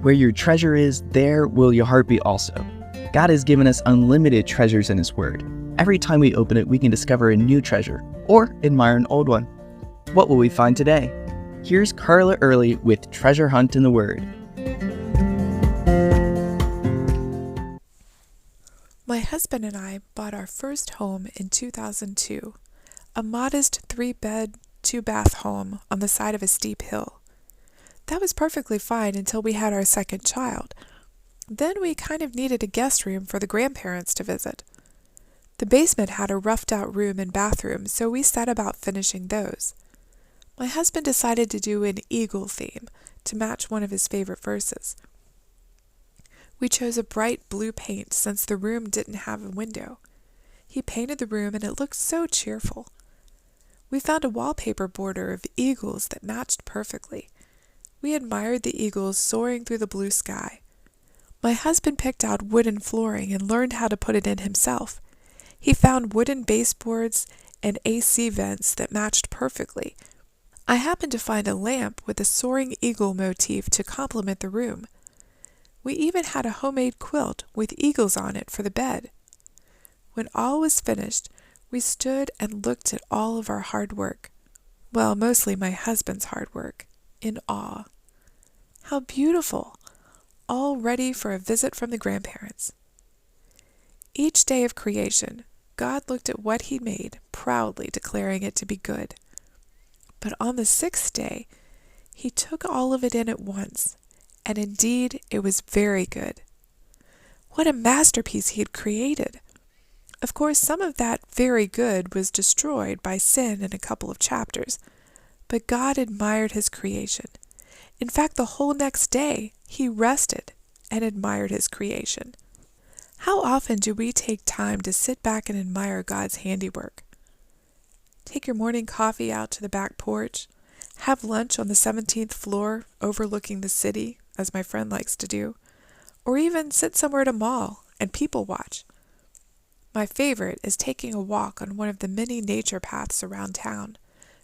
Where your treasure is, there will your heart be also. God has given us unlimited treasures in His Word. Every time we open it, we can discover a new treasure or admire an old one. What will we find today? Here's Carla Early with Treasure Hunt in the Word. My husband and I bought our first home in 2002, a modest 3-bed, 2-bath home on the side of a steep hill. That was perfectly fine until we had our second child. Then we kind of needed a guest room for the grandparents to visit. The basement had a roughed-out room and bathroom, so we set about finishing those. My husband decided to do an eagle theme to match one of his favorite verses. We chose a bright blue paint since the room didn't have a window. He painted the room and it looked so cheerful. We found a wallpaper border of eagles that matched perfectly. We admired the eagles soaring through the blue sky. My husband picked out wooden flooring and learned how to put it in himself. He found wooden baseboards and AC vents that matched perfectly. I happened to find a lamp with a soaring eagle motif to complement the room. We even had a homemade quilt with eagles on it for the bed. When all was finished, we stood and looked at all of our hard work. Well, mostly my husband's hard work. In awe. How beautiful! All ready for a visit from the grandparents. Each day of creation, God looked at what He made, proudly declaring it to be good. But on the 6th day, He took all of it in at once, and indeed it was very good. What a masterpiece He had created! Of course, some of that very good was destroyed by sin in a couple of chapters, but God admired His creation. In fact, the whole next day, He rested and admired His creation. How often do we take time to sit back and admire God's handiwork? Take your morning coffee out to the back porch, have lunch on the 17th floor overlooking the city, as my friend likes to do, or even sit somewhere at a mall and people watch. My favorite is taking a walk on one of the many nature paths around town,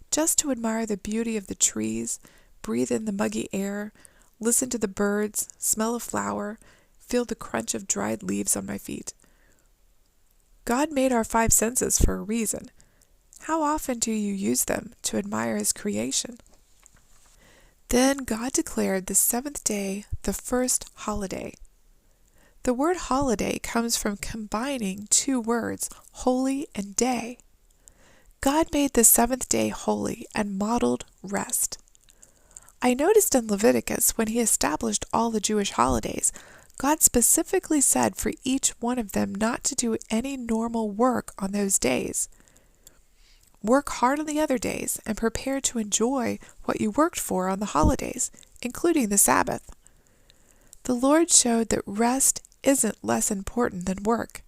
just to admire the beauty of the trees, breathe in the muggy air, listen to the birds, smell a flower, feel the crunch of dried leaves on my feet. God made our 5 senses for a reason. How often do you use them to admire His creation? Then God declared the 7th day the first holiday. The word holiday comes from combining 2 words, holy and day. God made the 7th day holy and modeled rest. I noticed in Leviticus when He established all the Jewish holidays, God specifically said for each one of them not to do any normal work on those days. Work hard on the other days and prepare to enjoy what you worked for on the holidays, including the Sabbath. The Lord showed that rest isn't less important than work,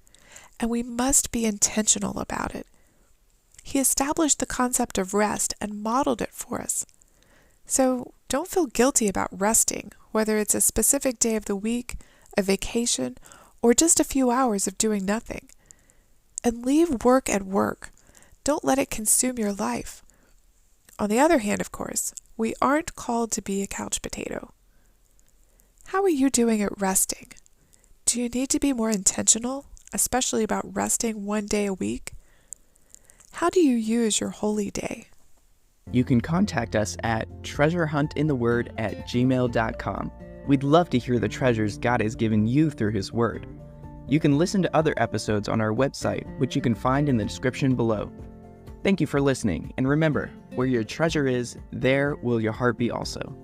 and we must be intentional about it. He established the concept of rest and modeled it for us. So don't feel guilty about resting, whether it's a specific day of the week, a vacation, or just a few hours of doing nothing. And leave work at work. Don't let it consume your life. On the other hand, of course, we aren't called to be a couch potato. How are you doing at resting? Do you need to be more intentional, especially about resting one day a week? How do you use your holy day? You can contact us at treasurehuntintheword@gmail.com. We'd love to hear the treasures God has given you through His Word. You can listen to other episodes on our website, which you can find in the description below. Thank you for listening, and remember, where your treasure is, there will your heart be also.